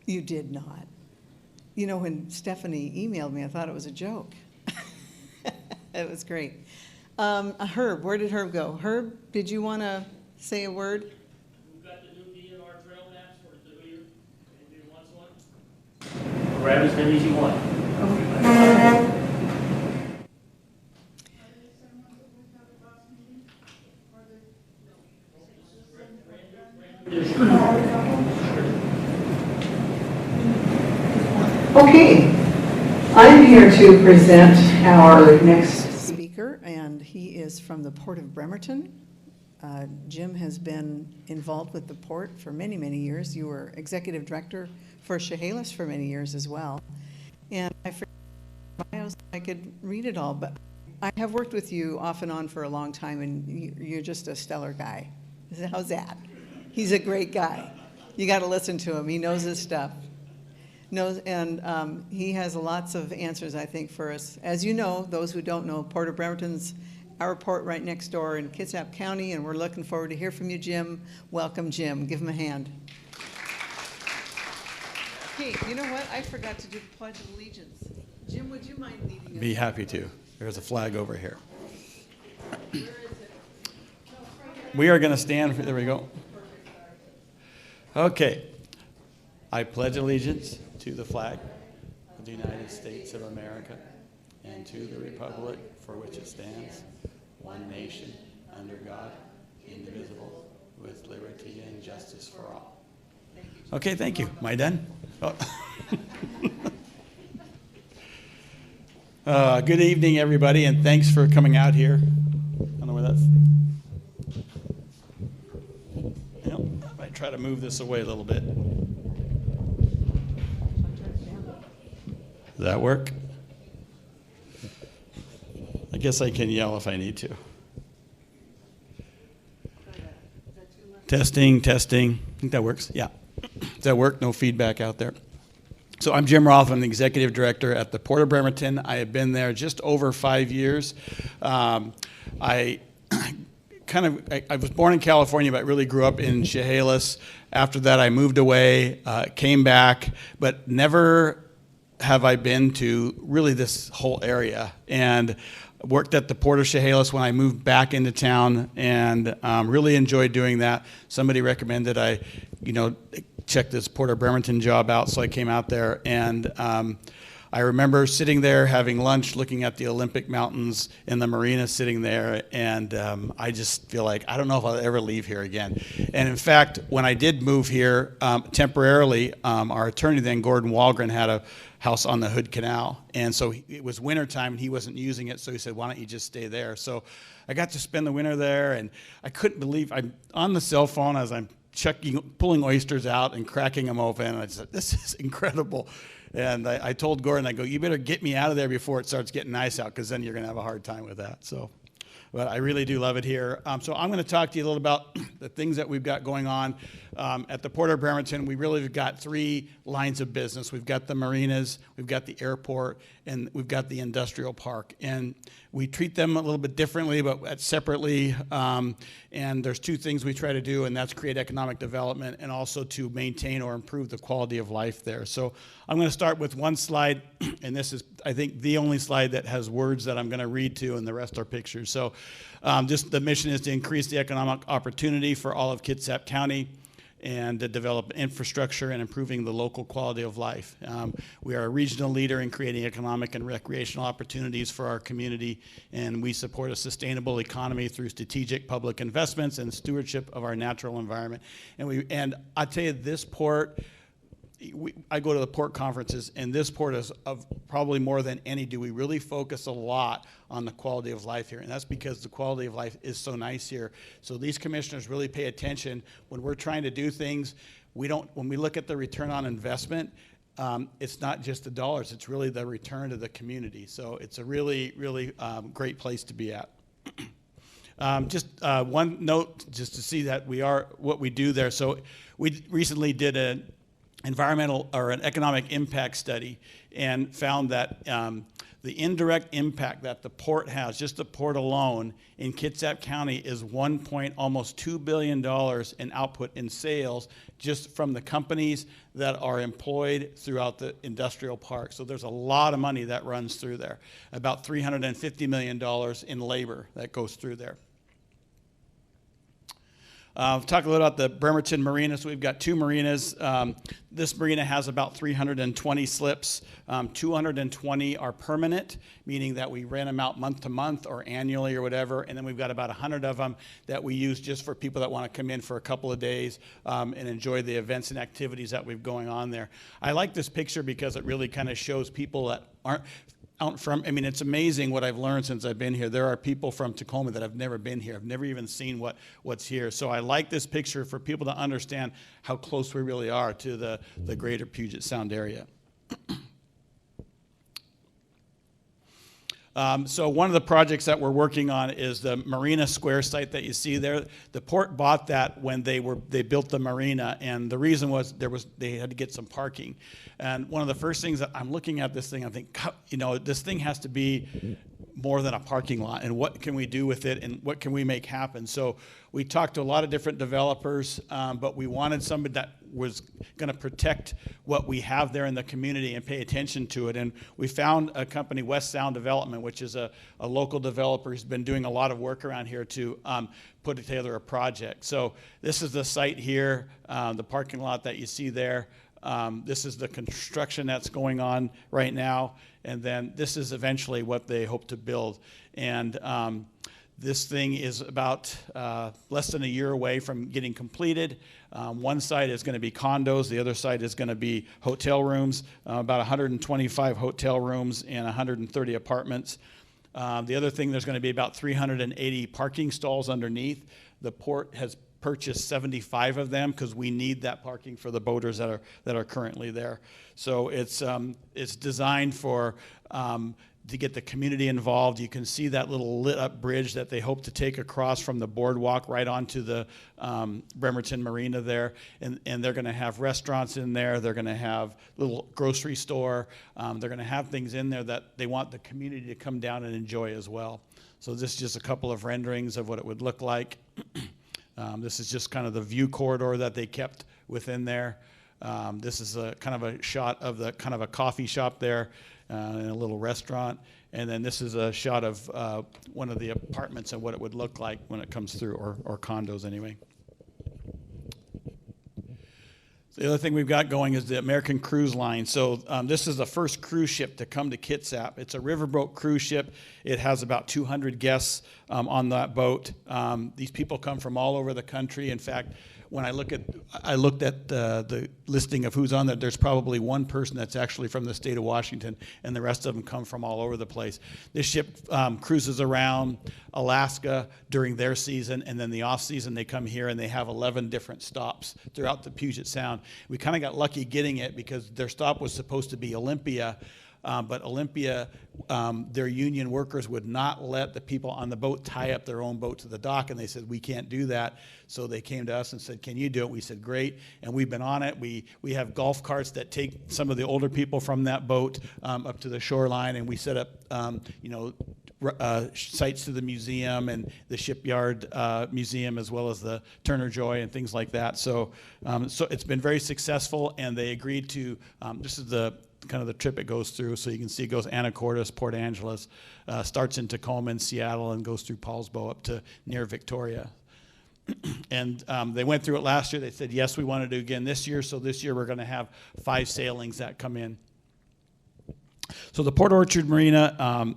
You did not. You know, when Stephanie emailed me, I thought it was a joke. It was great. Herb, where did Herb go? Herb, did you want to say a word? We've got the new DNR trail maps for the year. Anybody wants one? Grab as many as you want. Okay, I'm here to present our next speaker, and he is from the Port of Bremerton. Jim has been involved with the port for many, many years. You were executive director for Chehalis for many years as well. And I forget I could read it all, but I have worked with you off and on for a long time, and you're just a stellar guy. How's that? He's a great guy. You got to listen to him. He knows his stuff. And he has lots of answers, I think, for us. As you know, those who don't know, Port of Bremerton's our port right next door in Kitsap County, and we're looking forward to hear from you, Jim. Welcome, Jim. Give him a hand. Hey, you know what? I forgot to do the Pledge of Allegiance. Jim, would you mind leading us? Be happy to. There's a flag over here. Where is it? We are going to stand. There we go. Okay. I pledge allegiance to the flag of the United States of America and to the republic for which it stands, one nation, under God, indivisible, with liberty and justice for all. Okay, thank you. Am I done? Oh. Good evening, everybody, and thanks for coming out here. I don't know where that's... I might try to move this away a little bit. Does that work? I guess I can yell if I need to. Testing. I think that works. Yeah. Does that work? No feedback out there. So I'm Jim Rothlin, the executive director at the Port of Bremerton. I have been there just over 5 years. I was born in California, but really grew up in Chehalis. After that, I moved away, came back, but never have I been to really this whole area. And worked at the Port of Chehalis when I moved back into town, and really enjoyed doing that. Somebody recommended I, check this Port of Bremerton job out, so I came out there. And I remember sitting there having lunch, looking at the Olympic Mountains in the marina, sitting there, and I just feel like I don't know if I'll ever leave here again. And in fact, when I did move here temporarily, our attorney then, Gordon Walgren, had a house on the Hood Canal, and so it was wintertime and he wasn't using it, so he said, why don't you just stay there? So I got to spend the winter there, and I couldn't believe, I'm on the cell phone as I'm pulling oysters out and cracking them open, and I said, this is incredible. And I told Gordon, I go, you better get me out of there before it starts getting nice out, because then you're going to have a hard time with that. So, but I really do love it here. So I'm going to talk to you a little about the things that we've got going on. At the Port of Bremerton, we really have got three lines of business. We've got the marinas, we've got the airport, and we've got the industrial park. And we treat them a little bit differently, but separately. And there's two things we try to do, and that's create economic development and also to maintain or improve the quality of life there. So I'm going to start with one slide, and this is, I think, the only slide that has words that I'm going to read to, and the rest are pictures. So just the mission is to increase the economic opportunity for all of Kitsap County and to develop infrastructure and improving the local quality of life. We are a regional leader in creating economic and recreational opportunities for our community, and we support a sustainable economy through strategic public investments and stewardship of our natural environment. And I tell you, this port, I go to the port conferences, and this port is of probably more than any do we really focus a lot on the quality of life here, and that's because the quality of life is so nice here. So these commissioners really pay attention when we're trying to do things. When we look at the return on investment, it's not just the dollars, it's really the return to the community. So it's a really, really great place to be at. Just one note, just to see that we are what we do there. So we recently did an environmental or an economic impact study and found that The indirect impact that the port has, just the port alone in Kitsap County, is almost $2 billion in output in sales just from the companies that are employed throughout the industrial park. So there's a lot of money that runs through there. About $350 million in labor that goes through there. Talk a little about the Bremerton Marina. So we've got 2 marinas. This marina has about 320 slips. 220 are permanent, meaning that we rent them out month to month or annually or whatever. And then we've got about 100 of them that we use just for people that want to come in for a couple of days and enjoy the events and activities that we've going on there. I like this picture because it really kind of shows people that aren't out from, I mean, it's amazing what I've learned since I've been here. There are people from Tacoma that have never been here. I've never even seen what's here. So I like this picture for people to understand how close we really are to the greater Puget Sound area. So one of the projects that we're working on is the Marina Square site that you see there. The port bought that when they built the marina, and the reason was they had to get some parking. And one of the first things that I'm looking at this thing, I think, you know, this thing has to be more than a parking lot, and what can we do with it, and what can we make happen? So we talked to a lot of different developers, but we wanted somebody that was going to protect what we have there in the community and pay attention to it. And we found a company, West Sound Development, which is a local developer who's been doing a lot of work around here to put together a project. So this is the site here, the parking lot that you see there. This is the construction that's going on right now, and then this is eventually what they hope to build. And this thing is about less than a year away from getting completed. One side is going to be condos, the other side is going to be hotel rooms, about 125 hotel rooms and 130 apartments. The other thing, there's going to be about 380 parking stalls underneath. The port has purchased 75 of them because we need that parking for the boaters that are currently there. So it's designed for to get the community involved. You can see that little lit up bridge that they hope to take across from the boardwalk right onto the Bremerton Marina there. And they're going to have restaurants in there. They're going to have a little grocery store. They're going to have things in there that they want the community to come down and enjoy as well. So this is just a couple of renderings of what it would look like. This is just kind of the view corridor that they kept within there. This is a kind of a shot of the kind of a coffee shop there and a little restaurant. And then this is a shot of one of the apartments and what it would look like when it comes through, or condos anyway. The other thing we've got going is the American Cruise Line. So this is the first cruise ship to come to Kitsap. It's a riverboat cruise ship. It has about 200 guests on that boat. These people come from all over the country. In fact, when I looked at the listing of who's on there, there's probably one person that's actually from the state of Washington, and the rest of them come from all over the place. This ship cruises around Alaska during their season, and then the off season they come here, and they have 11 different stops throughout the Puget Sound. We kind of got lucky getting it because their stop was supposed to be Olympia. But Olympia, their union workers would not let the people on the boat tie up their own boat to the dock, and they said, we can't do that. So they came to us and said, can you do it? We said, great, and we've been on it. We have golf carts that take some of the older people from that boat up to the shoreline, and we set up, sites to the museum and the shipyard museum, as well as the Turner Joy and things like that. So, so it's been very successful, and they agreed to, this is the kind of the trip it goes through. So you can see it goes Anacortes, Port Angeles, starts in Tacoma and Seattle, and goes through Paulsbo up to near Victoria. And they went through it last year. They said, yes, we want to do it again this year. So this year we're going to have 5 sailings that come in. So the Port Orchard Marina,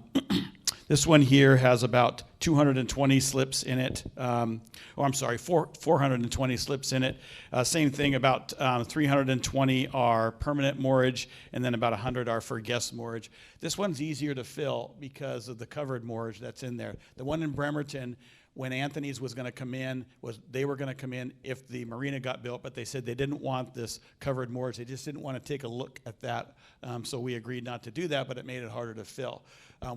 this one here has about 220 slips in it. 420 slips in it. Same thing, about 320 are permanent moorage, and then about 100 are for guest moorage. This one's easier to fill because of the covered moorage that's in there. The one in Bremerton, when Anthony's was going to come in, they were going to come in if the marina got built, but they said they didn't want this covered moorage. They just didn't want to take a look at that. So we agreed not to do that, but it made it harder to fill.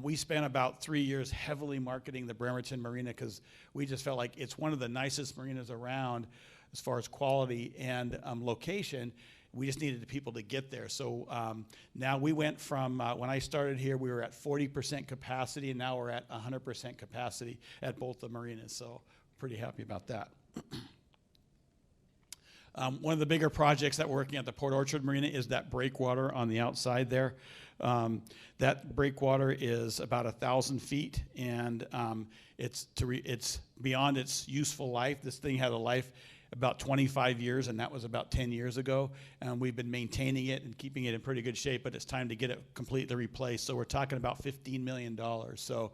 We spent about 3 years heavily marketing the Bremerton Marina because we just felt like it's one of the nicest marinas around as far as quality and location. We just needed the people to get there. So now we went from, when I started here, we were at 40% capacity, and now we're at 100% capacity at both the marinas. So pretty happy about that. One of the bigger projects that we're working at the Port Orchard Marina is that breakwater on the outside there. That breakwater is about 1,000 feet, and it's beyond its useful life. This thing had a life about 25 years, and that was about 10 years ago. And we've been maintaining it and keeping it in pretty good shape, but it's time to get it completely replaced. So we're talking about $15 million. So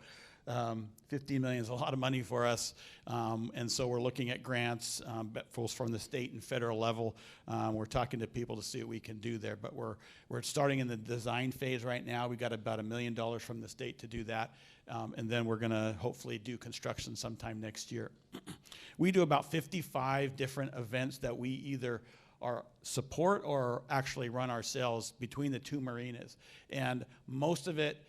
15 million is a lot of money for us, and so we're looking at grants, both from the state and federal level. We're talking to people to see what we can do there, but we're starting in the design phase right now. We got about $1 million from the state to do that, and then we're going to hopefully do construction sometime next year. We do about 55 different events that we either support or actually run ourselves between the two marinas, and most of it.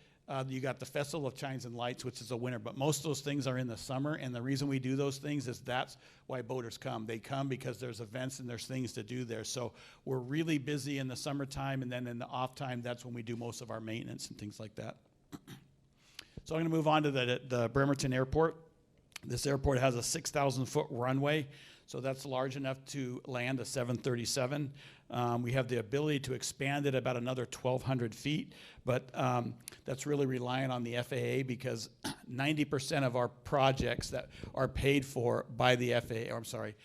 You got the Festival of Chimes and Lights, which is a winter, but most of those things are in the summer, and the reason we do those things is that's why boaters come. They come because there's events and there's things to do there. So we're really busy in the summertime, and then in the off time, that's when we do most of our maintenance and things like that. So I'm going to move on to the Bremerton Airport. This airport has a 6,000-foot runway, so that's large enough to land a 737. We have the ability to expand it about another 1,200 feet, but that's really reliant on the FAA because 90% of our projects that are paid for by the FAA, or I'm sorry,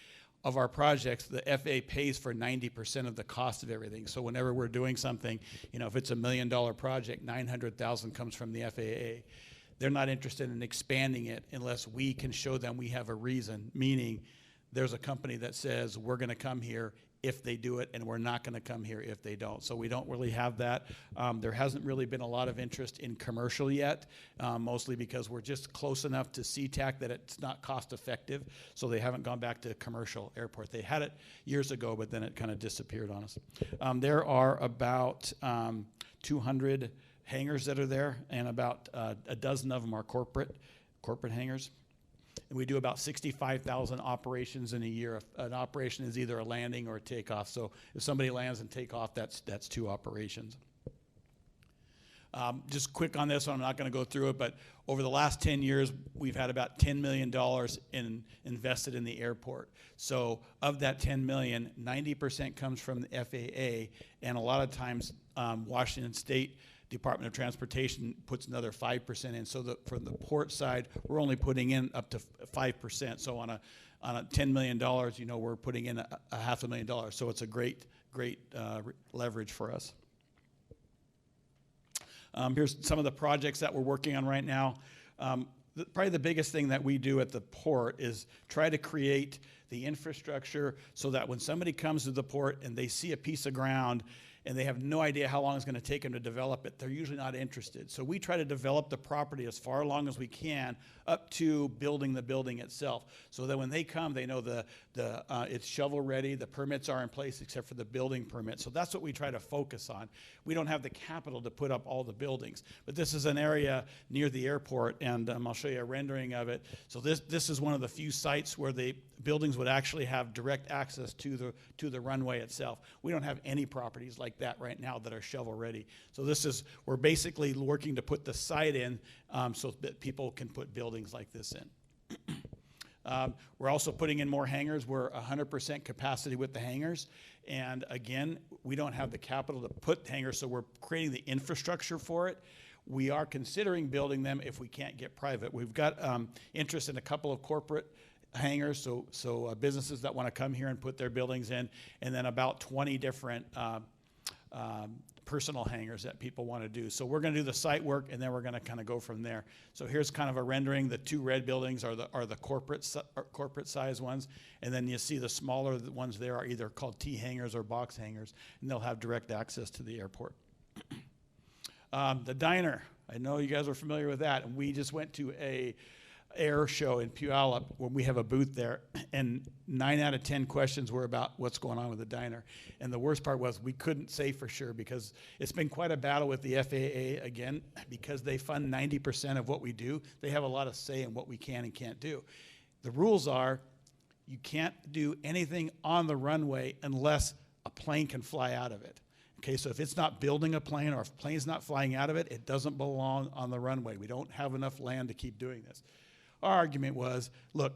of our projects, the FAA pays for 90% of the cost of everything. So whenever we're doing something, if it's $1 million project, $900,000 comes from the FAA. They're not interested in expanding it unless we can show them we have a reason, meaning there's a company that says we're going to come here if they do it, and we're not going to come here if they don't. So we don't really have that. There hasn't really been a lot of interest in commercial yet, mostly because we're just close enough to SeaTac that it's not cost effective, so they haven't gone back to commercial airport. They had it years ago, but then it kind of disappeared on us. There are about 200 hangars that are there, and about a dozen of them are corporate hangars. And we do about 65,000 operations in a year. An operation is either a landing or a takeoff. So if somebody lands and take off, that's 2 operations. Just quick on this one, I'm not going to go through it, but over the last 10 years, we've had about $10 million invested in the airport. So of that $10 million, 90% comes from the FAA, and a lot of times Washington State Department of Transportation puts another 5% in. So from the port side, we're only putting in up to 5%. So on a $10 million, we're putting in a $500,000. So it's a great leverage for us. Here's some of the projects that we're working on right now. Probably the biggest thing that we do at the port is try to create the infrastructure so that when somebody comes to the port and they see a piece of ground and they have no idea how long it's going to take them to develop it, they're usually not interested. So we try to develop the property as far along as we can up to building the building itself, so that when they come, they know it's shovel ready, the permits are in place except for the building permit. So that's what we try to focus on. We don't have the capital to put up all the buildings, but this is an area near the airport, and I'll show you a rendering of it. So this is one of the few sites where the buildings would actually have direct access to the runway itself. We don't have any properties like that right now that are shovel ready. So we're basically working to put the site in so that people can put buildings like this in. We're also putting in more hangars. We're 100% capacity with the hangars. And again, we don't have the capital to put hangars, so we're creating the infrastructure for it. We are considering building them if we can't get private. We've got interest in a couple of corporate hangars, so businesses that want to come here and put their buildings in, and then about 20 different personal hangars that people want to do. So we're going to do the site work, and then we're going to kind of go from there. So here's kind of a rendering. The 2 red buildings are the corporate size ones, and then you see the smaller ones there are either called T hangars or box hangars, and they'll have direct access to the airport. The diner, I know you guys are familiar with that, and we just went to a air show in Puyallup when we have a booth there, and 9 out of 10 questions were about what's going on with the diner. And the worst part was we couldn't say for sure, because it's been quite a battle with the FAA, again, because they fund 90% of what we do. They have a lot of say in what we can and can't do. The rules are you can't do anything on the runway unless a plane can fly out of it. Okay, so if it's not building a plane or if a plane's not flying out of it, it doesn't belong on the runway. We don't have enough land to keep doing this. Our argument was, look,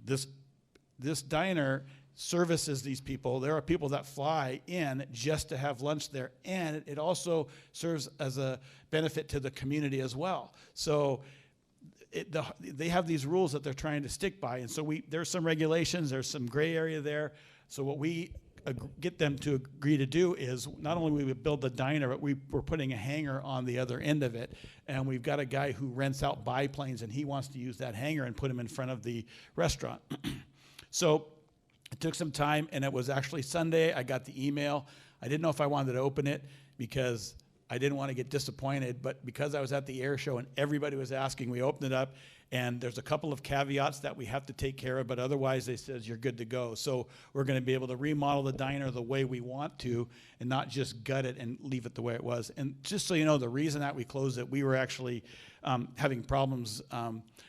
this diner services these people. There are people that fly in just to have lunch there, and it also serves as a benefit to the community as well. So they have these rules that they're trying to stick by, and so there's some regulations, there's some gray area there. So what we get them to agree to do is not only we would build the diner, but we're putting a hangar on the other end of it, and we've got a guy who rents out biplanes, and he wants to use that hangar and put them in front of the restaurant. So it took some time, and it was actually Sunday. I got the email. I didn't know if I wanted to open it because I didn't want to get disappointed, but because I was at the air show and everybody was asking, we opened it up, and there's a couple of caveats that we have to take care of, but otherwise they said you're good to go. So we're going to be able to remodel the diner the way we want to and not just gut it and leave it the way it was. And just so you know, the reason that we closed it, we were actually having problems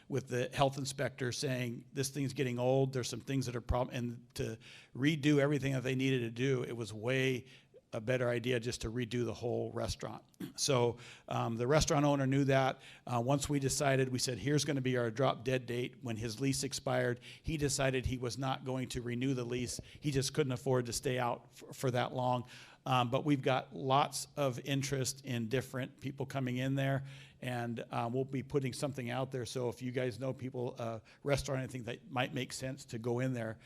with the health inspector saying this thing's getting old, there's some things that are problem, and to redo everything that they needed to do, it was way a better idea just to redo the whole restaurant. So the restaurant owner knew that. Once we decided, we said, here's going to be our drop dead date. When his lease expired, he decided he was not going to renew the lease. He just couldn't afford to stay out for that long. But we've got lots of interest in different people coming in there, and we'll be putting something out there. So if you guys know people, restaurant, anything that might make sense to go in there,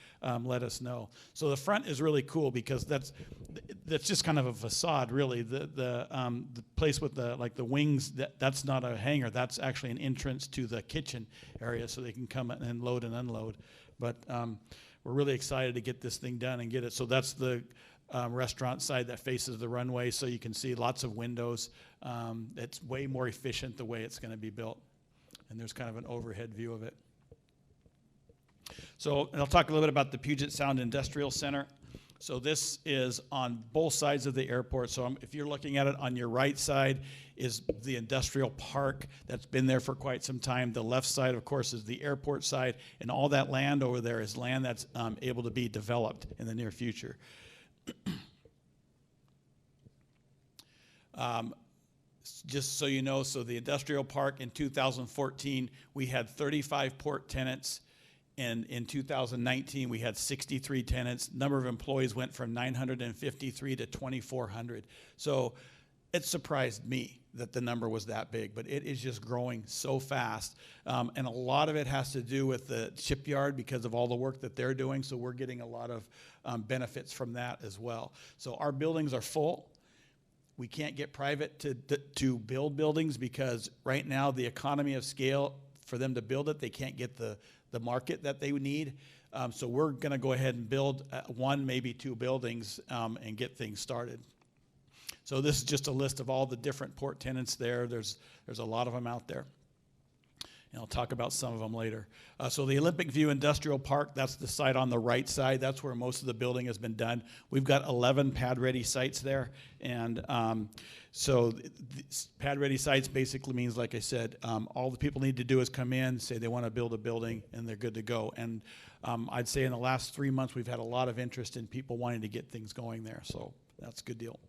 let us know. So the front is really cool because that's just kind of a facade, really. The place with the wings, that's not a hangar. That's actually an entrance to the kitchen area, so they can come and load and unload. But we're really excited to get this thing done and get it. So that's the restaurant side that faces the runway, so you can see lots of windows. It's way more efficient the way it's going to be built, and there's kind of an overhead view of it. So I'll talk a little bit about the Puget Sound Industrial Center. So this is on both sides of the airport. So if you're looking at it, on your right side is the industrial park that's been there for quite some time. The left side, of course, is the airport side, and all that land over there is land that's able to be developed in the near future. Just so you know, so the industrial park in 2014, we had 35 port tenants. And in 2019, we had 63 tenants. Number of employees went from 953 to 2,400. So it surprised me that the number was that big, but it is just growing so fast. And a lot of it has to do with the shipyard because of all the work that they're doing. So we're getting a lot of benefits from that as well. So our buildings are full. We can't get private to build buildings because right now the economy of scale, for them to build it, they can't get the market that they would need. So we're going to go ahead and build one, maybe two buildings and get things started. So this is just a list of all the different port tenants there. There's a lot of them out there. And I'll talk about some of them later. So the Olympic View Industrial Park, that's the site on the right side. That's where most of the building has been done. We've got 11 pad-ready sites there. And so pad-ready sites basically means, like I said, all the people need to do is come in, say they want to build a building, and they're good to go. And I'd say in the last 3 months, we've had a lot of interest in people wanting to get things going there. So that's a good deal.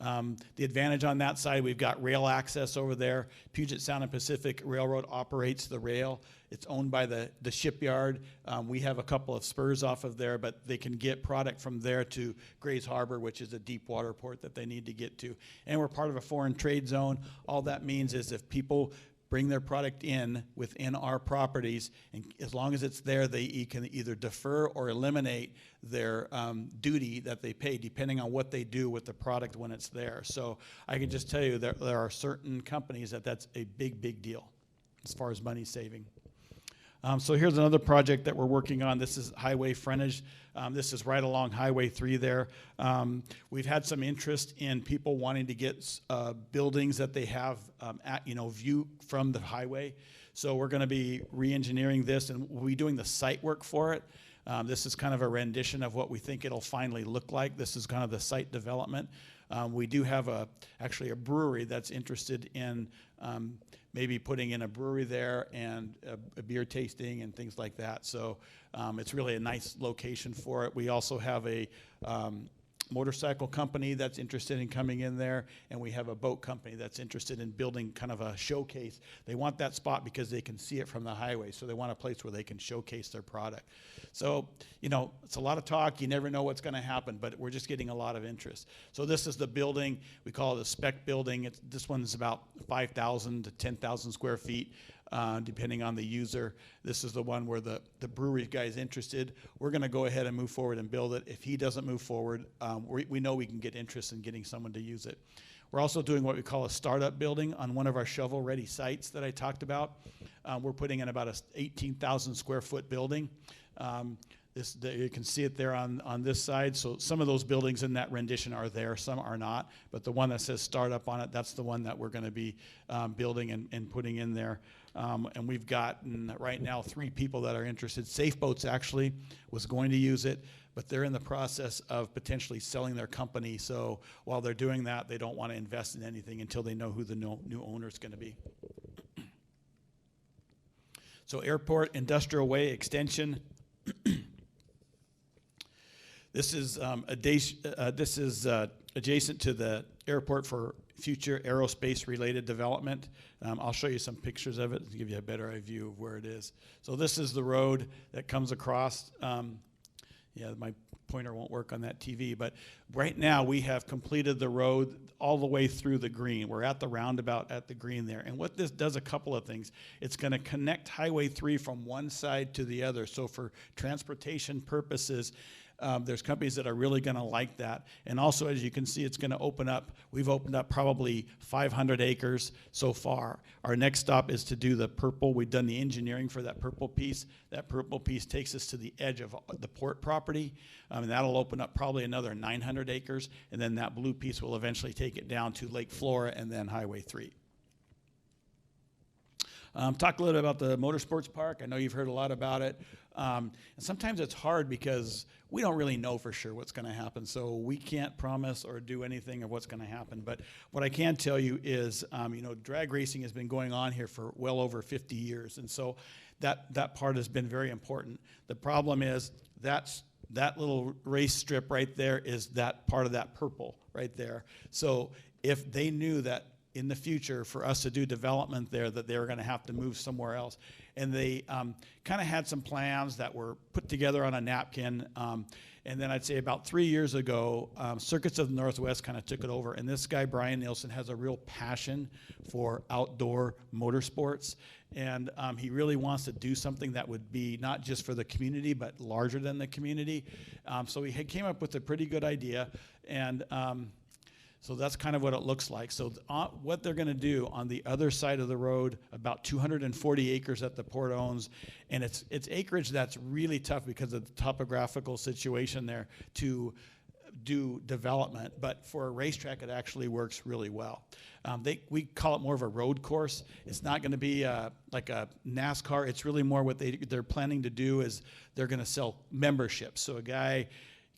The advantage on that side, we've got rail access over there. Puget Sound and Pacific Railroad operates the rail. It's owned by the shipyard. We have a couple of spurs off of there, but they can get product from there to Grays Harbor, which is a deep water port that they need to get to. And we're part of a foreign trade zone. All that means is if people bring their product in within our properties, and as long as it's there, they can either defer or eliminate their duty that they pay, depending on what they do with the product when it's there. So I can just tell you that there are certain companies that's a big, big deal as far as money saving. So here's another project that we're working on. This is highway frontage. This is right along Highway 3 there. We've had some interest in people wanting to get buildings that they have view from the highway. So we're going to be re-engineering this, and we'll be doing the site work for it. This is kind of a rendition of what we think it'll finally look like. This is kind of the site development. We do have actually a brewery that's interested in maybe putting in a brewery there and a beer tasting and things like that. So it's really a nice location for it. We also have a motorcycle company that's interested in coming in there, and we have a boat company that's interested in building kind of a showcase. They want that spot because they can see it from the highway, so they want a place where they can showcase their product. So, you know, it's a lot of talk. You never know what's going to happen, but we're just getting a lot of interest. So this is the building. We call it a Spec Building. This one's about 5,000 to 10,000 square feet, depending on the user. This is the one where the brewery guy is interested. We're going to go ahead and move forward and build it. If he doesn't move forward, we know we can get interest in getting someone to use it. We're also doing what we call a startup building on one of our shovel-ready sites that I talked about. We're putting in about a 18,000 square foot building. You can see it there on this side. So some of those buildings in that rendition are there, some are not. But the one that says startup on it, that's the one that we're going to be building and putting in there. And we've gotten right now 3 people that are interested. Safe Boats actually was going to use it, but they're in the process of potentially selling their company. So while they're doing that, they don't want to invest in anything until they know who the new owner is going to be. So Airport Industrial Way Extension. This is adjacent to the airport for future aerospace-related development. I'll show you some pictures of it to give you a better view of where it is. So this is the road that comes across. Yeah, my pointer won't work on that TV, but right now we have completed the road all the way through the green. We're at the roundabout at the green there. And what this does, a couple of things. It's going to connect Highway 3 from one side to the other. So for transportation purposes, there's companies that are really going to like that. And also, as you can see, it's going to open up. We've opened up probably 500 acres so far. Our next stop is to do the purple. We've done the engineering for that purple piece. That purple piece takes us to the edge of the port property, and that'll open up probably another 900 acres. And then that blue piece will eventually take it down to Lake Flora and then Highway 3. Talk a little bit about the Motorsports Park. I know you've heard a lot about it. And sometimes it's hard because we don't really know for sure what's going to happen. So we can't promise or do anything of what's going to happen. But what I can tell you is, drag racing has been going on here for well over 50 years. And so that part has been very important. The problem is that little race strip right there is that part of that purple right there. So if they knew that in the future for us to do development there, that they were going to have to move somewhere else. And they kind of had some plans that were put together on a napkin. And then I'd say about 3 years ago, Circuits of the Northwest kind of took it over. And this guy, Brian Nielsen, has a real passion for outdoor motorsports. And he really wants to do something that would be not just for the community, but larger than the community. So he came up with a pretty good idea. And so that's kind of what it looks like. So what they're going to do on the other side of the road, about 240 acres that the port owns, and it's acreage that's really tough because of the topographical situation there to do development. But for a racetrack, it actually works really well. We call it more of a road course. It's not going to be like a NASCAR. It's really more what they're planning to do is they're going to sell memberships. So a guy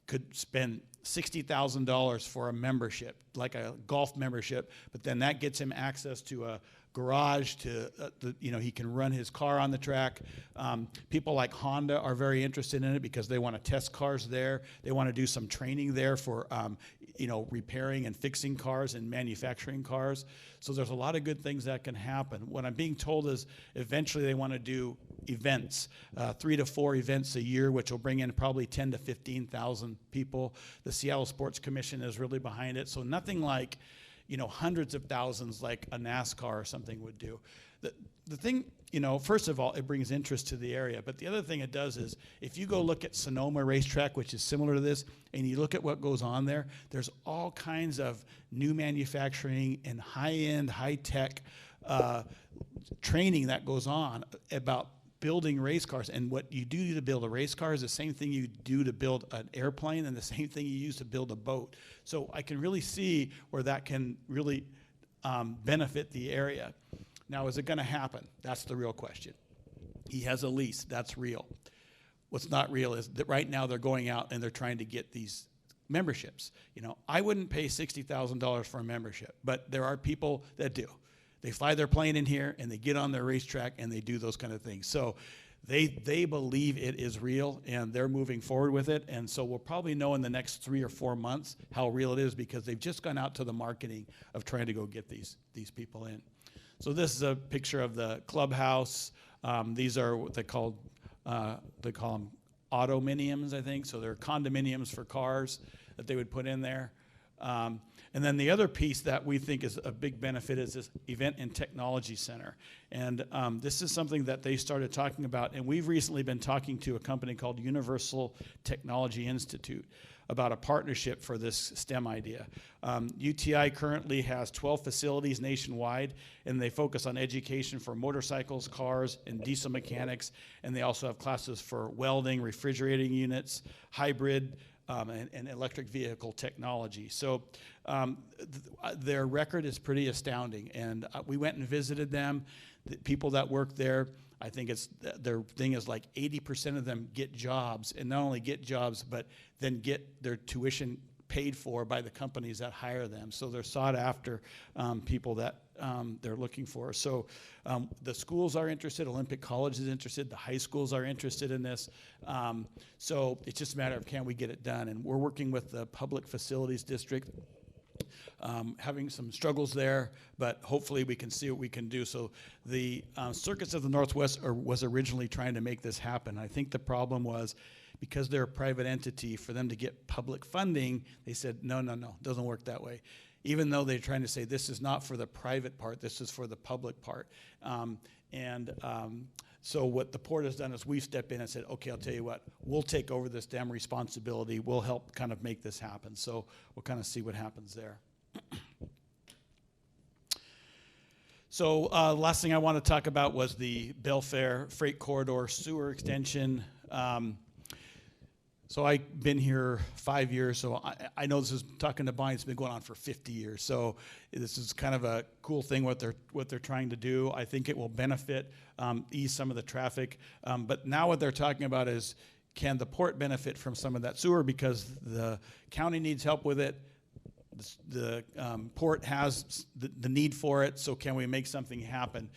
could spend $60,000 for a membership, like a golf membership, but then that gets him access to a garage he can run his car on the track. People like Honda are very interested in it because they want to test cars there. They want to do some training there for, repairing and fixing cars and manufacturing cars. So there's a lot of good things that can happen. What I'm being told is eventually they want to do events, 3 to 4 events a year, which will bring in probably 10 to 15,000 people. The Seattle Sports Commission is really behind it. So nothing like, hundreds of thousands like a NASCAR or something would do. The thing, first of all, it brings interest to the area. But the other thing it does is if you go look at Sonoma Racetrack, which is similar to this, and you look at what goes on there, there's all kinds of new manufacturing and high-end, high-tech training that goes on about building race cars. And what you do to build a race car is the same thing you do to build an airplane and the same thing you use to build a boat. So I can really see where that can really benefit the area. Now, is it going to happen? That's the real question. He has a lease. That's real. What's not real is that right now they're going out and they're trying to get these memberships. I wouldn't pay $60,000 for a membership, but there are people that do. They fly their plane in here and they get on their racetrack and they do those kind of things. So they believe it is real, and they're moving forward with it. And so we'll probably know in the next 3 or 4 months how real it is, because they've just gone out to the marketing of trying to go get these people in. So this is a picture of the clubhouse. These are what they call them autominiums, I think. So they're condominiums for cars that they would put in there. And then the other piece that we think is a big benefit is this Event and Technology Center. And this is something that they started talking about, and we've recently been talking to a company called Universal Technology Institute about a partnership for this STEM idea. UTI currently has 12 facilities nationwide, and they focus on education for motorcycles, cars, and diesel mechanics, and they also have classes for welding, refrigerating units, hybrid, and electric vehicle technology. So their record is pretty astounding, and we went and visited them. The people that work there, I think their thing is like 80% of them get jobs, and not only get jobs, but then get their tuition paid for by the companies that hire them. So they're sought after people that they're looking for. So the schools are interested, Olympic College is interested, the high schools are interested in this. So it's just a matter of, can we get it done? And we're working with the Public Facilities District, having some struggles there, but hopefully we can see what we can do. So the Circuits of the Northwest was originally trying to make this happen. I think the problem was, because they're a private entity, for them to get public funding, they said, no, doesn't work that way. Even though they're trying to say this is not for the private part, this is for the public part. So what the port has done is we've stepped in and said, okay, I'll tell you what, we'll take over this STEM responsibility. We'll help kind of make this happen. So we'll kind of see what happens there. So last thing I want to talk about was the Belfair Freight Corridor sewer extension. So I've been here 5 years, so I know this is, talking to Bonnie, it's been going on for 50 years. So this is kind of a cool thing what they're trying to do. I think it will benefit, ease some of the traffic. But now what they're talking about is, can the port benefit from some of that sewer, because the county needs help with it. The port has the need for it, so can we make something happen?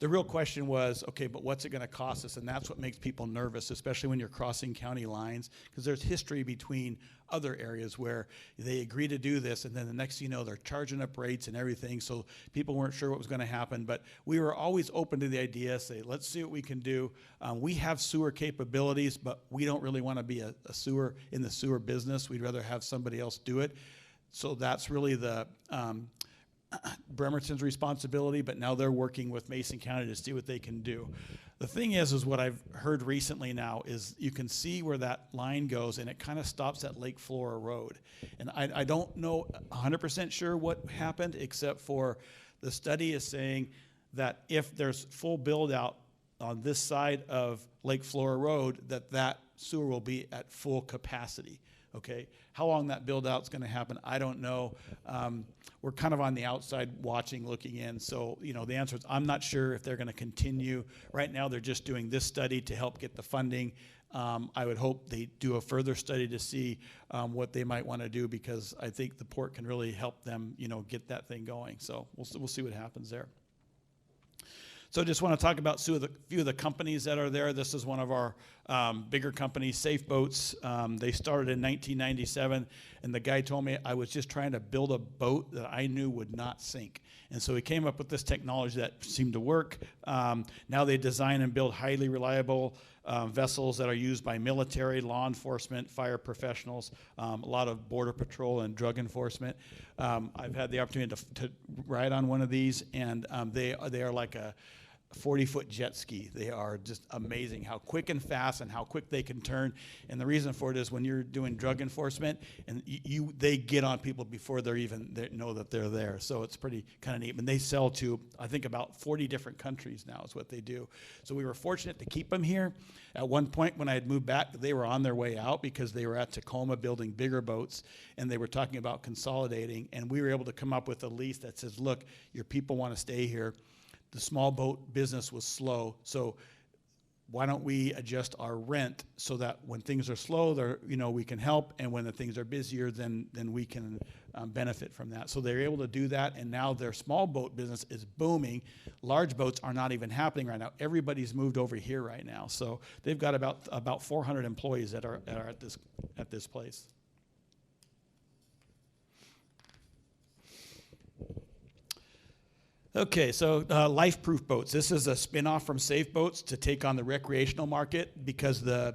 The real question was, okay, but what's it going to cost us? And that's what makes people nervous, especially when you're crossing county lines, because there's history between other areas where they agree to do this, and then the next thing you know, they're charging up rates and everything, so people weren't sure what was going to happen. But we were always open to the idea, say, let's see what we can do. We have sewer capabilities, but we don't really want to be a sewer in the sewer business. We'd rather have somebody else do it. So that's really the Bremerton's responsibility, but now they're working with Mason County to see what they can do. The thing is what I've heard recently now is you can see where that line goes, and it kind of stops at Lake Flora Road. And I don't know 100% sure what happened, except for the study is saying that if there's full build out on this side of Lake Flora Road, that sewer will be at full capacity. Okay, how long that build out is going to happen, I don't know. We're kind of on the outside watching, looking in. So, the answer is I'm not sure if they're going to continue. Right now, they're just doing this study to help get the funding. I would hope they do a further study to see what they might want to do, because I think the port can really help them, get that thing going. So we'll see what happens there. So I just want to talk about a few of the companies that are there. This is one of our bigger companies, Safe Boats. They started in 1997, and the guy told me I was just trying to build a boat that I knew would not sink. And so he came up with this technology that seemed to work. Now they design and build highly reliable vessels that are used by military, law enforcement, fire professionals, a lot of border patrol and drug enforcement. I've had the opportunity to ride on one of these, and they are like a 40-foot jet ski. They are just amazing how quick and fast and how quick they can turn. And the reason for it is when you're doing drug enforcement, and they get on people before they know that they're there. So it's pretty kind of neat. And they sell to, I think, about 40 different countries now is what they do. So we were fortunate to keep them here. At one point when I had moved back, they were on their way out because they were at Tacoma building bigger boats, and they were talking about consolidating. And we were able to come up with a lease that says, look, your people want to stay here. The small boat business was slow, so why don't we adjust our rent so that when things are slow, we can help, and when the things are busier, then we can benefit from that. So they're able to do that, and now their small boat business is booming. Large boats are not even happening right now. Everybody's moved over here right now. So they've got about 400 employees that are at this place. Okay, so life-proof boats. This is a spin-off from safe boats to take on the recreational market, because the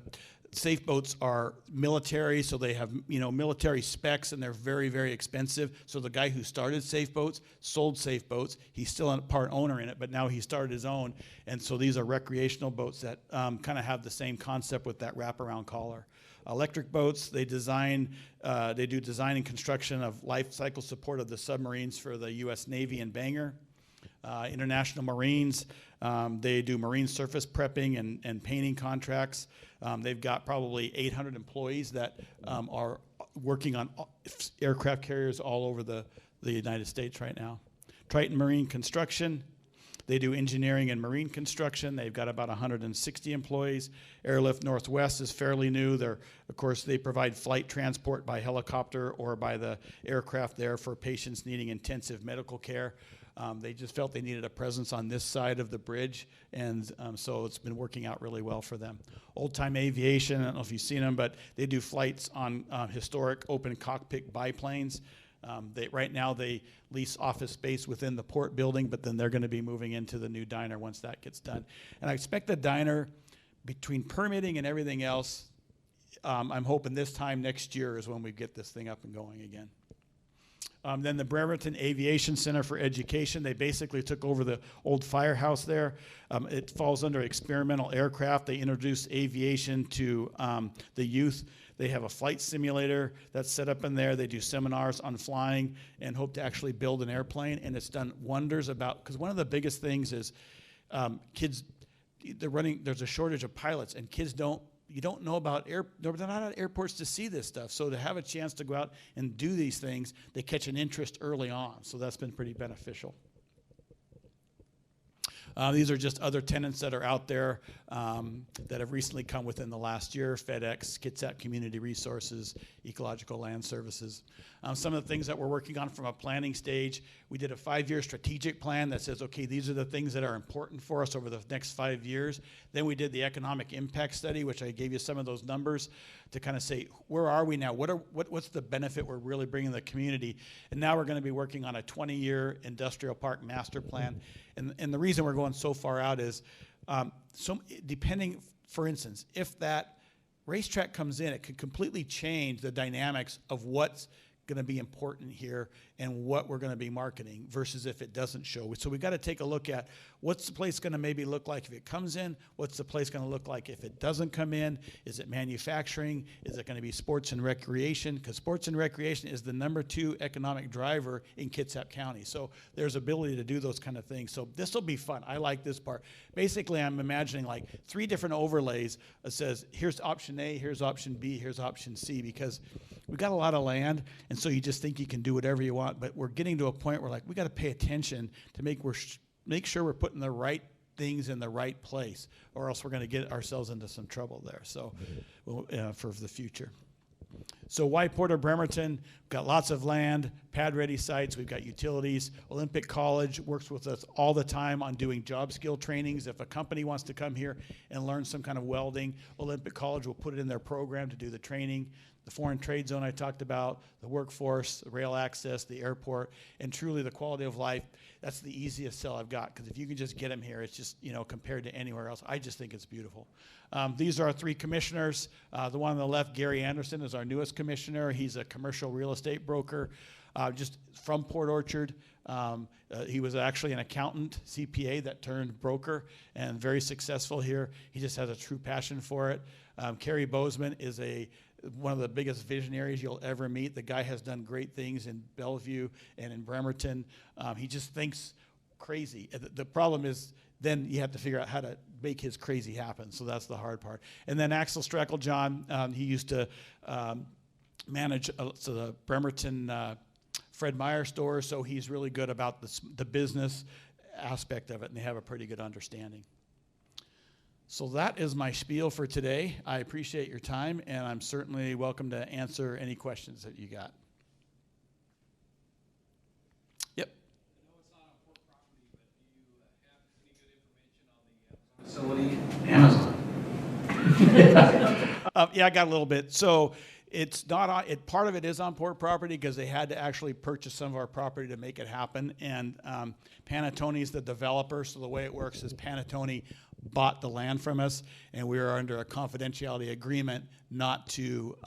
safe boats are military, so they have military specs, and they're very, very expensive. So the guy who started safe boats sold safe boats. He's still a part owner in it, but now he started his own. And so these are recreational boats that kind of have the same concept with that wraparound collar. Electric boats, they do design and construction of life cycle support of the submarines for the U.S. Navy and Bangor. International Marines, they do marine surface prepping and painting contracts. They've got probably 800 employees that are working on aircraft carriers all over the United States right now. Triton Marine Construction, they do engineering and marine construction. They've got about 160 employees. Airlift Northwest is fairly new. Of course, they provide flight transport by helicopter or by the aircraft there for patients needing intensive medical care. They just felt they needed a presence on this side of the bridge, and so it's been working out really well for them. Old Time Aviation, I don't know if you've seen them, but they do flights on historic open cockpit biplanes. Right now they lease office space within the port building, but then they're going to be moving into the new diner once that gets done. And I expect the diner, between permitting and everything else, I'm hoping this time next year is when we get this thing up and going again. Then the Bremerton Aviation Center for Education, they basically took over the old firehouse there. It falls under experimental aircraft. They introduced aviation to the youth. They have a flight simulator that's set up in there. They do seminars on flying and hope to actually build an airplane. And it's done wonders because one of the biggest things is kids, there's a shortage of pilots, and kids you don't know about they're not at airports to see this stuff. So to have a chance to go out and do these things, they catch an interest early on. So that's been pretty beneficial. These are just other tenants that are out there that have recently come within the last year: FedEx, Kitsap Community Resources, Ecological Land Services. Some of the things that we're working on from a planning stage, we did a 5-year strategic plan that says, okay, these are the things that are important for us over the next 5 years. Then we did the economic impact study, which I gave you some of those numbers to kind of say, where are we now? What's the benefit we're really bringing to the community? And now we're going to be working on a 20-year industrial park master plan. And the reason we're going so far out is depending, for instance, if that racetrack comes in, it could completely change the dynamics of what's going to be important here and what we're going to be marketing versus if it doesn't show. So we've got to take a look at what's the place going to maybe look like if it comes in, what's the place going to look like if it doesn't come in, is it manufacturing, is it going to be sports and recreation, because sports and recreation is the #2 economic driver in Kitsap County. So there's ability to do those kind of things. So this will be fun. I like this part. Basically, I'm imagining like 3 different overlays that says, here's option A, here's option B, here's option C, because we've got a lot of land, and so you just think you can do whatever you want, but we're getting to a point where we got to pay attention to make sure we're putting the right things in the right place, or else we're going to get ourselves into some trouble there. So for the future. So why Port of Bremerton? We've got lots of land, pad-ready sites. We've got utilities. Olympic College works with us all the time on doing job skill trainings. If a company wants to come here and learn some kind of welding, Olympic College will put it in their program to do the training. The foreign trade zone I talked about, the workforce, the rail access, the airport, and truly the quality of life. That's the easiest sell I've got, because if you can just get them here, it's just, compared to anywhere else, I just think it's beautiful. These are our 3 commissioners. The one on the left, Gary Anderson, is our newest commissioner. He's a commercial real estate broker, just from Port Orchard. He was actually an accountant, CPA, that turned broker, and very successful here. He just has a true passion for it. Kerry Bozeman is one of the biggest visionaries you'll ever meet. The guy has done great things in Bellevue and in Bremerton. He just thinks crazy. The problem is then you have to figure out how to make his crazy happen. So that's the hard part. And then Axel Stracklejohn, he used to manage the Bremerton Fred Meyer store, so he's really good about the business aspect of it, and they have a pretty good understanding. So that is my spiel for today. I appreciate your time, and I'm certainly welcome to answer any questions that you got. Yep. I know it's not on port property, but do you have any good information on the facility? Amazon. Yeah, I got a little bit. So it's not on, part of it is on port property because they had to actually purchase some of our property to make it happen. And Panattoni is the developer. So the way it works is Panattoni bought the land from us, and we were under a confidentiality agreement not to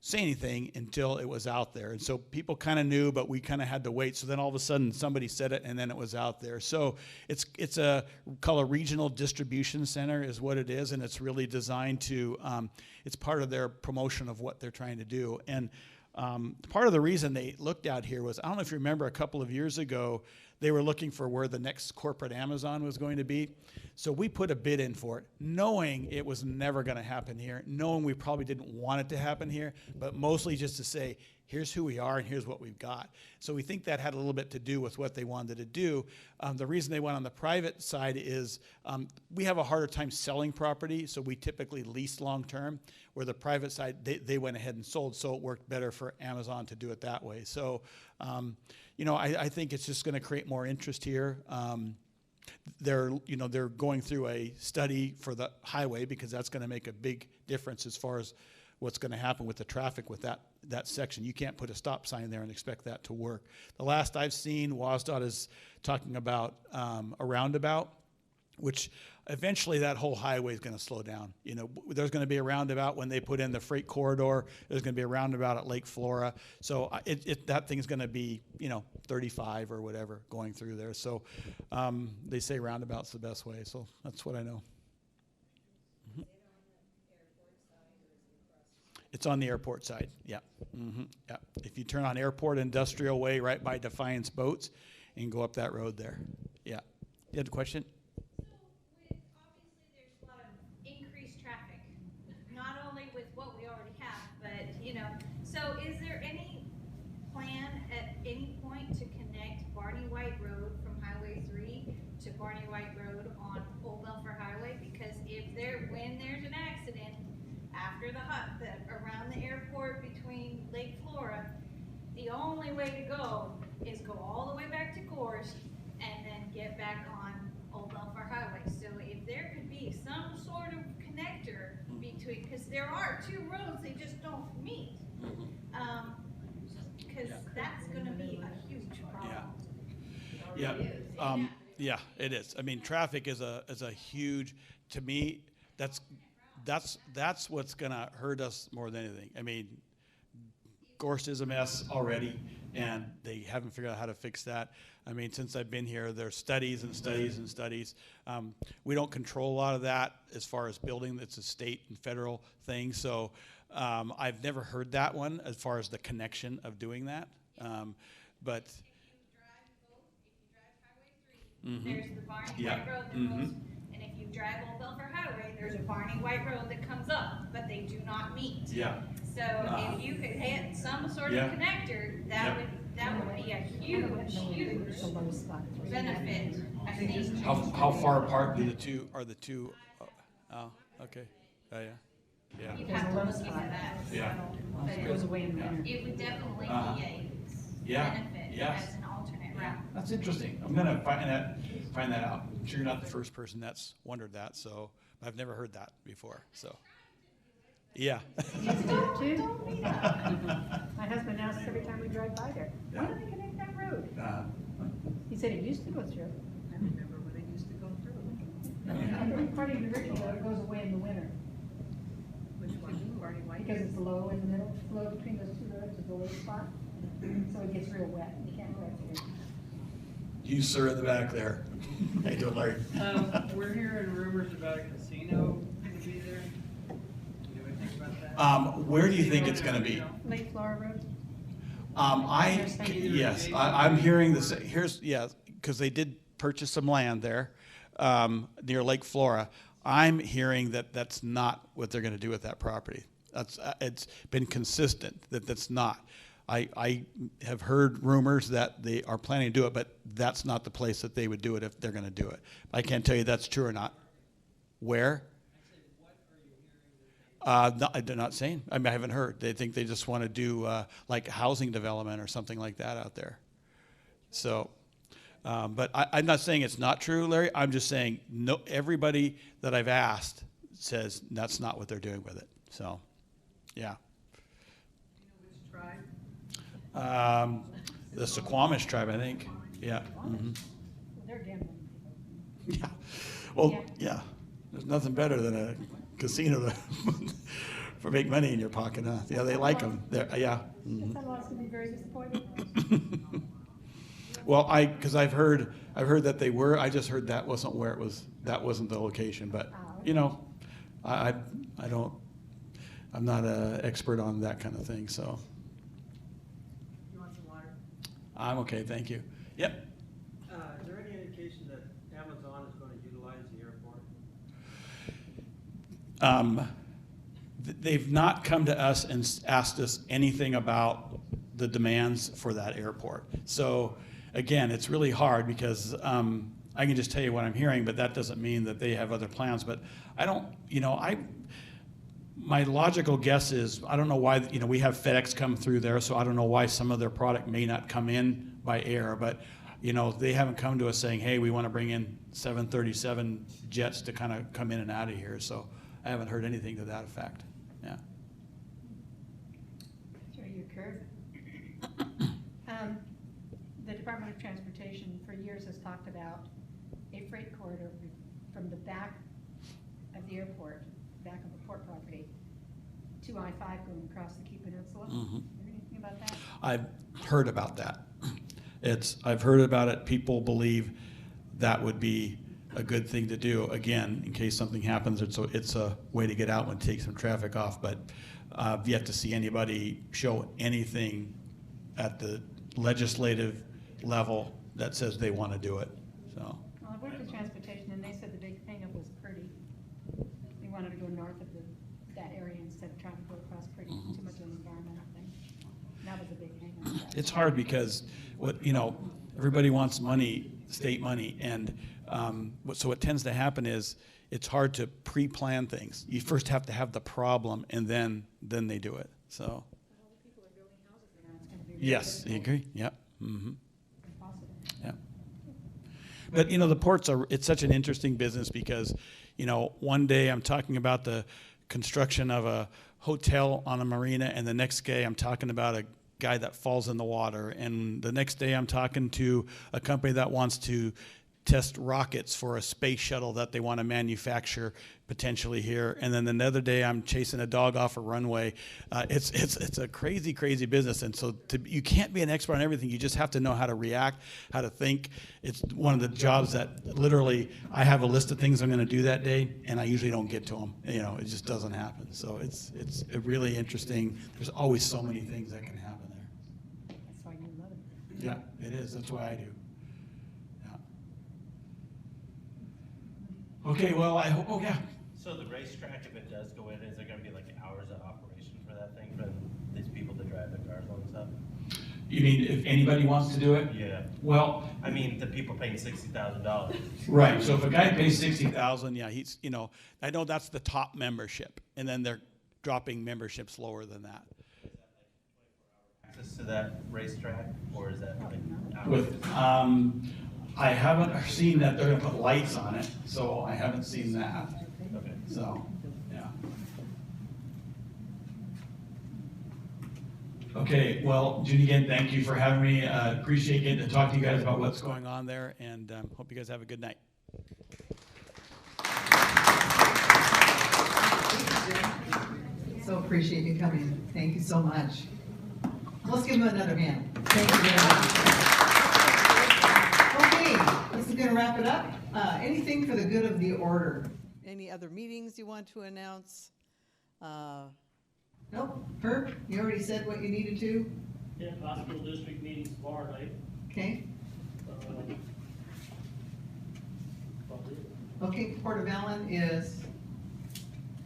say anything until it was out there. And so people kind of knew, but we kind of had to wait. So then all of a sudden somebody said it, and then it was out there. So it's a called a regional distribution center is what it is, and it's really designed to it's part of their promotion of what they're trying to do. And part of the reason they looked out here was, I don't know if you remember, a couple of years ago they were looking for where the next corporate Amazon was going to be. So we put a bid in for it, knowing it was never going to happen here, knowing we probably didn't want it to happen here, but mostly just to say, here's who we are and here's what we've got. So we think that had a little bit to do with what they wanted to do. The reason they went on the private side is we have a harder time selling property, so we typically lease long-term, where the private side, they went ahead and sold, so it worked better for Amazon to do it that way. So, you know, I think it's just going to create more interest here. They're going through a study for the highway because that's going to make a big difference as far as what's going to happen with the traffic with that section. You can't put a stop sign there and expect that to work. The last I've seen, WSDOT is talking about a roundabout, which eventually that whole highway is going to slow down. You know, there's going to be a roundabout when they put in the freight corridor. There's going to be a roundabout at Lake Flora. So that thing's going to be, 35 or whatever going through there. So they say roundabout's the best way. So that's what I know. Mm-hmm. It's on the airport side, yeah. Mm-hmm. Yeah. If you turn on Airport Industrial Way right by Defiance Boats and go up that road there. Yeah. You had a question? Obviously there's a lot of increased traffic, not only with what we already have, but, so is there any plan at any point to connect Barney White Road from Highway 3 to Barney White Road on Old Belfair Highway? Because when there's an accident after around the airport between Lake Flora, the only way to go is go all the way back to Gorse and then get back on Old Belfair Highway. So if there could be some sort of connector between, because there are two roads, they just don't meet. Because that's going to be a huge problem. Yeah. Yeah, it is. I mean, traffic is a huge, to me, that's what's going to hurt us more than anything. I mean, Gorse is a mess already, and they haven't figured out how to fix that. I mean, since I've been here, there's studies and studies and studies. We don't control a lot of that as far as building. It's a state and federal thing. So I've never heard that one as far as the connection of doing that. But If you drive Highway 3, there's the Barney White Road that goes, and if you drive Old Belfair Highway, there's a Barney White Road that comes up, but they do not meet. Yeah. So if you could hit some sort of connector, that would be a huge benefit, I think. How far apart are the two? Oh, okay. Oh, yeah. Yeah. You'd have to look into that. Yeah. But it would definitely be a benefit as an alternate route. That's interesting. I'm gonna find that out. I'm sure you're not the first person that's wondered that, so I've never heard that before. So, yeah. My husband asks every time we drive by there, why do they connect that road? He said it used to go through. I remember when it used to go through. Part of the original road goes away in the winter. Which one? Barney White? Because it's low in the middle, low between those two roads is the low spot. So it gets real wet. You can't go through. You, sir, in the back there. Hey, don't Larry. We're hearing rumors about a casino going to be there. Do we think about that? Where do you think it's gonna be? Lake Flora Road? I'm hearing this, because they did purchase some land there, near Lake Flora. I'm hearing that that's not what they're gonna do with that property. It's been consistent that that's not. I have heard rumors that they are planning to do it, but that's not the place that they would do it if they're gonna do it. I can't tell you that's true or not. Where? No, they're not saying. I mean, I haven't heard. They think they just want to do like housing development or something like that out there. So, but I'm not saying it's not true, Larry. I'm just saying no. Everybody that I've asked says that's not what they're doing with it. So, yeah. Which tribe? The Suquamish tribe, I think. Yeah. Mhm. They're gambling. Yeah. Well, Yeah. yeah. There's nothing better than a casino to for make money in your pocket, huh? Yeah, they like them. Yeah. Mhm. That lot's gonna be very disappointing. Well, because I've heard that they were. I just heard that wasn't where it was. That wasn't the location. But you know, I don't. I'm not an expert on that kind of thing. So You want some water? I'm okay. Thank you. Yep. Is there any indication that Amazon is going to utilize the airport? They've not come to us and asked us anything about the demands for that airport. So again, it's really hard because I can just tell you what I'm hearing, but that doesn't mean that they have other plans. But I don't, my logical guess is, I don't know why, we have FedEx come through there, so I don't know why some of their product may not come in by air, but they haven't come to us saying, hey, we want to bring in 737 jets to kind of come in and out of here. So I haven't heard anything to that effect. Yeah. Sure, your curve. The Department of Transportation for years has talked about a freight corridor from the back of the airport, back of the port property, to I-5 going across the Key Peninsula. Mhm. You heard anything about that? I've heard about that. I've heard about it. People believe that would be a good thing to do. Again, in case something happens, it's a way to get out and take some traffic off. But I've yet to see anybody show anything at the legislative level that says they want to do it. So Well, I worked with transportation, and they said the big hangup was Purdy. They wanted to go north of that area instead of trying to go across Purdy. Too much of an environmental thing. That was a big hangup. it's hard because everybody wants money, state money, and so what tends to happen is it's hard to pre-plan things. You first have to have the problem, and then they do it. So All the people are building houses there, and it's gonna be really yes, you difficult. agree? Yep. Mm-hmm. Impossible. Yeah. But, the ports it's such an interesting business because, one day I'm talking about the construction of a hotel on a marina, and the next day I'm talking about a guy that falls in the water. And the next day I'm talking to a company that wants to test rockets for a space shuttle that they want to manufacture potentially here. And then another day I'm chasing a dog off a runway. It's a crazy, crazy business. And so you can't be an expert on everything. You just have to know how to react, how to think. It's one of the jobs that literally I have a list of things I'm going to do that day, and I usually don't get to them. It just doesn't happen. So it's really interesting. There's always so many things that can happen there. That's why you love it. Yeah, it is. That's why I do. Yeah. Okay, well, I hope, oh, yeah. So the racetrack, if it does go in, is there gonna be like hours of operation for that thing, for these people to drive the cars and stuff? You mean if anybody wants to do it? Yeah, Well, I mean, the people paying $60,000. right, so if a guy pays 60,000, yeah, he's, I know that's the top membership, and then they're dropping memberships lower than that. Access to that racetrack, or is that like hours? With, I haven't seen that they're gonna put lights on it, so I haven't seen that, Okay. so, yeah. Okay, well, Judy, again, thank you for having me. Appreciate getting to talk to you guys about what's going on there, and hope you guys have a good night. So appreciate you coming. Thank you so much. Let's give him another hand. Thank you very much. Okay, this is gonna wrap it up. Anything for the good of the order? Any other meetings you want to announce? Nope. Herb, you already said what you needed to? Yeah, hospital district meetings tomorrow night. Okay. Probably. Okay, Port of Allen is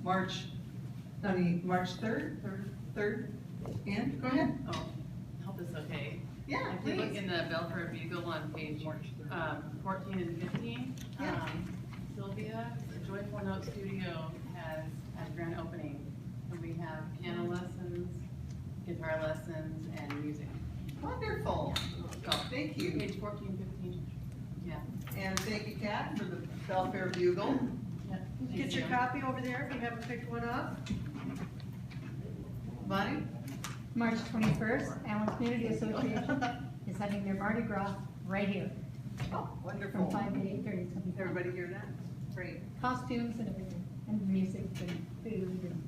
March 3rd or 3rd? And, go ahead. Oh, I hope it's okay. Yeah, If you look please. in the Belfair Bugle on page 14 and 15, Yeah. Sylvia, Joyful Note Studio has a grand opening, and we have piano lessons, guitar lessons, and music. Wonderful. Thank you. Age 14, 15. Yeah. And thank you, Kat, for the Belfair Bugle. Yeah. Get your copy over there if you haven't picked one up. Bonnie? March 21st, Allen Community Association is having their Mardi Gras right here Oh, from wonderful. 5 to 8:30. It's gonna be fun. Everybody hear that? Great. Costumes and everything, and music and food and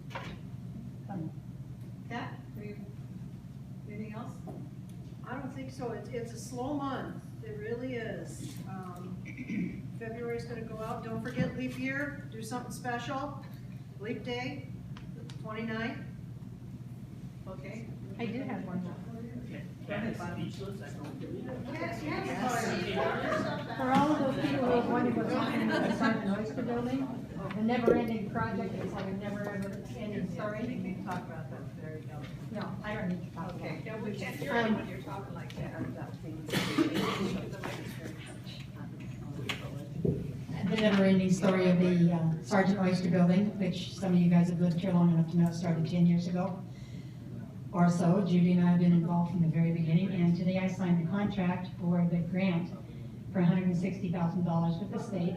fun. Kat, anything else? I don't think so. It's a slow month. It really is. February's gonna go out. Don't forget leap year. Do something special. Leap day, 29th. Okay. I do have one. Speechless, I don't believe it. For all of those people who have wondered what's happening inside the Oyster Building, the never-ending project is like a never-ever-ending story. We can talk about that. There you go. No, I don't need to talk about Okay. it. Yeah, we can't hear Um, you when you're talking like that. The never-ending story of the Sergeant Oyster Building, which some of you guys have lived here long enough to know started 10 years ago or so. Judy and I have been involved from the very beginning, and today I signed the contract for the grant for $160,000 with the state.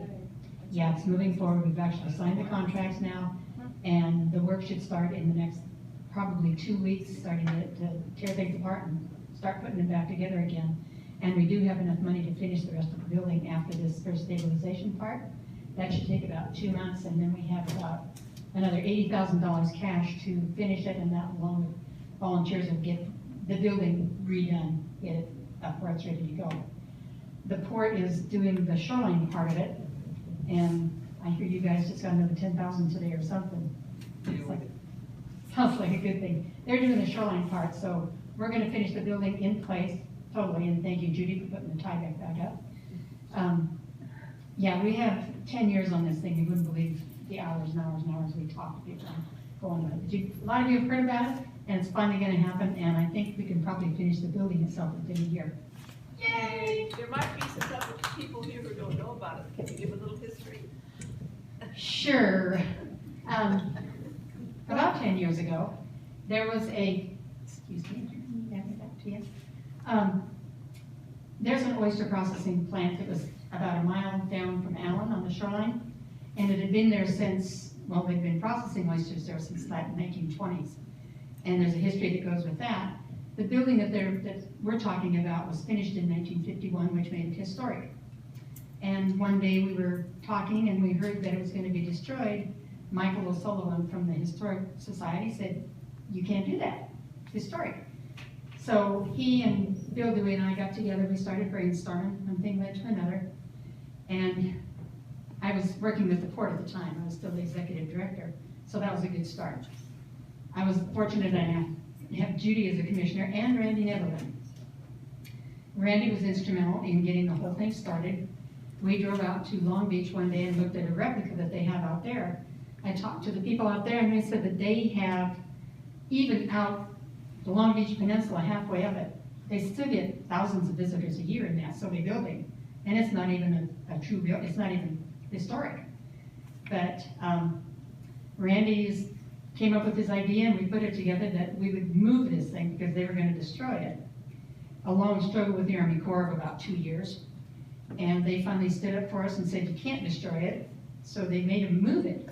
Yeah, it's moving forward. We've actually signed the contracts now, and the work should start in the next probably 2 weeks, starting to tear things apart and start putting them back together again. And we do have enough money to finish the rest of the building after this first stabilization part. That should take about 2 months, and then we have about another $80,000 cash to finish it, and that along with volunteers will get the building redone, get it up where it's ready to go. The port is doing the shoreline part of it, and I hear you guys just got another 10,000 today or something. Sounds like a good thing. They're doing the shoreline part, so we're gonna finish the building in place totally, and thank you, Judy, for putting the tie back up. Yeah, we have 10 years on this thing. You wouldn't believe the hours and hours and hours we talk to people going on it. A lot of you have heard about it, and it's finally gonna happen, and I think we can probably finish the building itself within a year. Yay! There might be some couple of people here who don't know about it. Can you give a little history? Sure. About 10 years ago, there was excuse me, let me back to you. There's an oyster processing plant that was about a mile down from Allen on the shoreline, and it had been there since, well, they've been processing oysters there since the 1920s. And there's a history that goes with that. The building that we're talking about was finished in 1951, which made it historic. And one day we were talking and we heard that it was going to be destroyed. Michael O'Sullivan from the Historic Society said, "You can't do that, it's historic." So he and Bill Dewey and I got together, we started brainstorming, one thing led to another. And I was working with the port at the time, I was still the executive director, so that was a good start. I was fortunate enough to have Judy as a commissioner and Randy Netherland. Randy was instrumental in getting the whole thing started. We drove out to Long Beach one day and looked at a replica that they have out there. I talked to the people out there and they said that they have, even out the Long Beach Peninsula, halfway of it, they still get thousands of visitors a year in that silly building. And it's not even a true building, it's not even historic. But Randy came up with this idea and we put it together that we would move this thing because they were going to destroy it. A long struggle with the Army Corps of about 2 years. And they finally stood up for us and said, "You can't destroy it." So they made him move it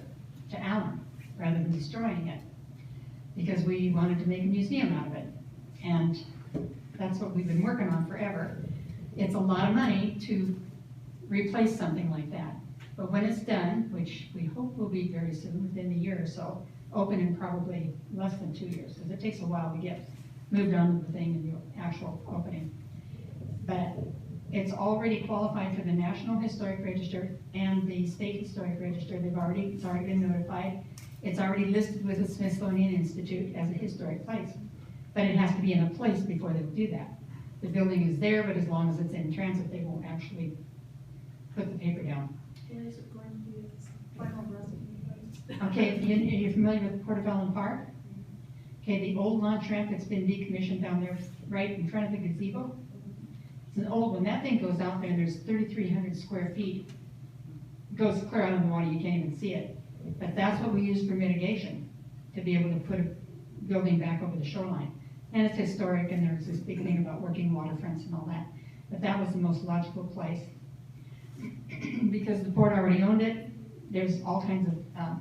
to Allen rather than destroying it, because we wanted to make a museum out of it. And that's what we've been working on forever. It's a lot of money to replace something like that. But when it's done, which we hope will be very soon, within a year or so, open in probably less than 2 years, because it takes a while to get moved on to the thing and the actual opening. But it's already qualified for the National Historic Register and the State Historic Register. It's already been notified. It's already listed with the Smithsonian Institute as a historic place. But it has to be in a place before they'll do that. The building is there, but as long as it's in transit, they won't actually put the paper down. When is it going to be its final resting place? Okay, you're familiar with Port of Allen Park? Okay, the old launch ramp that's been decommissioned down there right in front of the gazebo. It's an old one. That thing goes out there and there's 3,300 square feet goes clear out of the water, you can't even see it. But that's what we use for mitigation, to be able to put a building back over the shoreline. And it's historic, and there's this big thing about working waterfronts and all that. But that was the most logical place. Because the port already owned it, there's all kinds of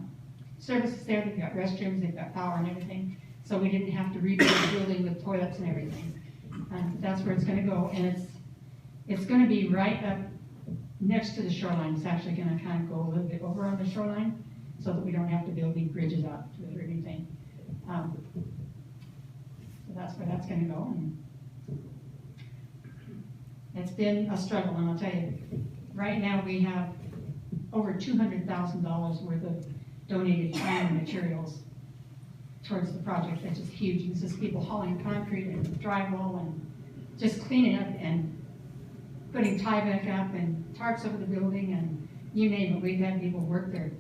services there. They've got restrooms, they've got power and everything. So we didn't have to rebuild the building with toilets and everything. That's where it's gonna go, and it's gonna be right up next to the shoreline. It's actually gonna kind of go a little bit over on the shoreline, so that we don't have to build big bridges up to it or anything. So that's where that's gonna go, and it's been a struggle, and I'll tell you, right now we have over $200,000 worth of donated time and materials towards the project, which is huge. This is people hauling concrete and drywall and just cleaning up and putting tie back up and tarps over the building and you name it. We've had people work their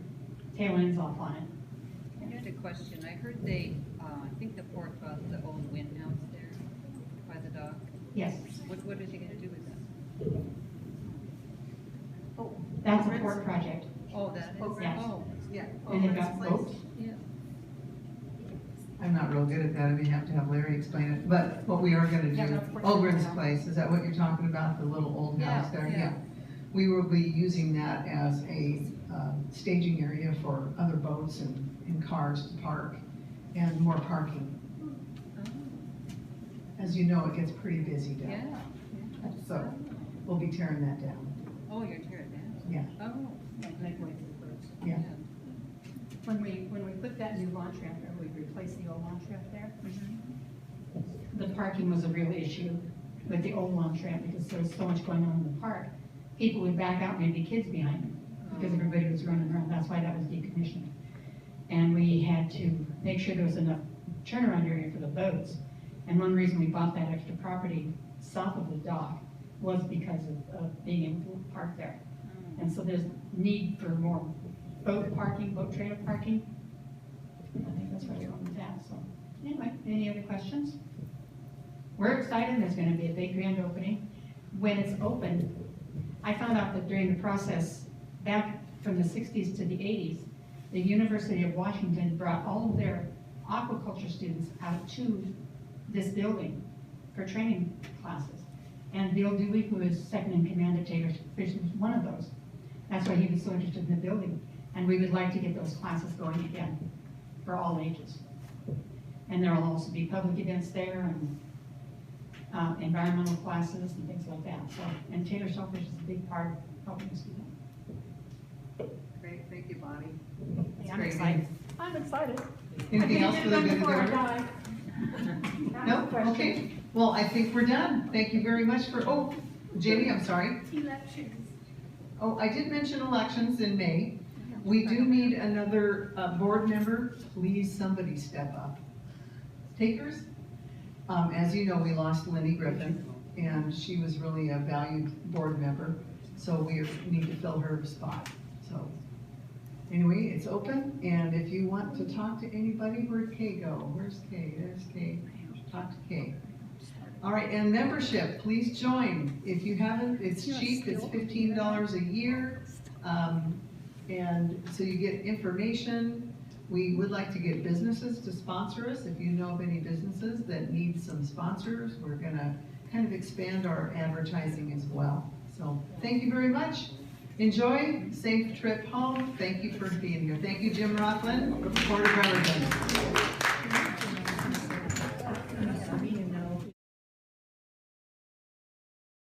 tail ends off on it. I had a question. I heard they, I think the port bought the old wind house there by the dock. Yes, What is he gonna do with that? Oh, that's a port project. oh, that is? Yes. Oh, yeah. And they've got boats. Yeah. I'm not real good at that, I may have to have Larry explain it, but what we are gonna Yeah, do, that's what- Ogren's Place, is that what you're talking about, the little old house Yeah, there? yeah. We will be using that as a staging area for other boats and cars to park, and more parking. As you know, it gets pretty busy down. Yeah. So, we'll be tearing that down, Oh, you're tearing down? yeah, Oh. yeah. When we put that new launch ramp there, we replaced the old launch ramp there. The parking was a real issue with the old launch ramp because there was so much going on in the park. People would back out and there'd be kids behind them because everybody was running around. That's why that was decommissioned. And we had to make sure there was enough turnaround area for the boats. And one reason we bought that extra property south of the dock was because of being able to park there. And so there's need for more boat parking, boat trailer parking. I think that's where we're going with that, so. Anyway, any other questions? We're excited, there's gonna be a big grand opening. When it's open, I found out that during the process, back from the 60s to the 80s, the University of Washington brought all of their aquaculture students out to this building for training classes. And Bill Dewey, who is second in command of Taylor Fish, was one of those. That's why he was so interested in the building. And we would like to get those classes going again for all ages. And there will also be public events there and environmental classes and things like that. So, and Taylor Shellfish is a big part of helping us do that. Great, thank you, Bonnie. I'm great excited. I'm excited. Anything else for the good of the Before I order? die. No, okay, well, I think we're done, thank you very much for, oh, Jamie, I'm sorry. Elections. Oh, I did mention elections in May. We do need another board member. Please, somebody step up. Takers? As you know, we lost Lenny Griffin, and she was really a valued board member, so we need to fill her spot. So, anyway, it's open, and if you want to talk to anybody, where'd Kay go? Where's Kay? There's Kay. Talk to Kay. All right, and membership, please join. If you haven't, it's cheap, it's $15 a year. And so you get information. We would like to get businesses to sponsor us. If you know of any businesses that need some sponsors, we're gonna kind of expand our advertising as well. So thank you very much. Enjoy, safe trip home. Thank you for being here. Thank you, Jim Rothlin, Port of Bremerton.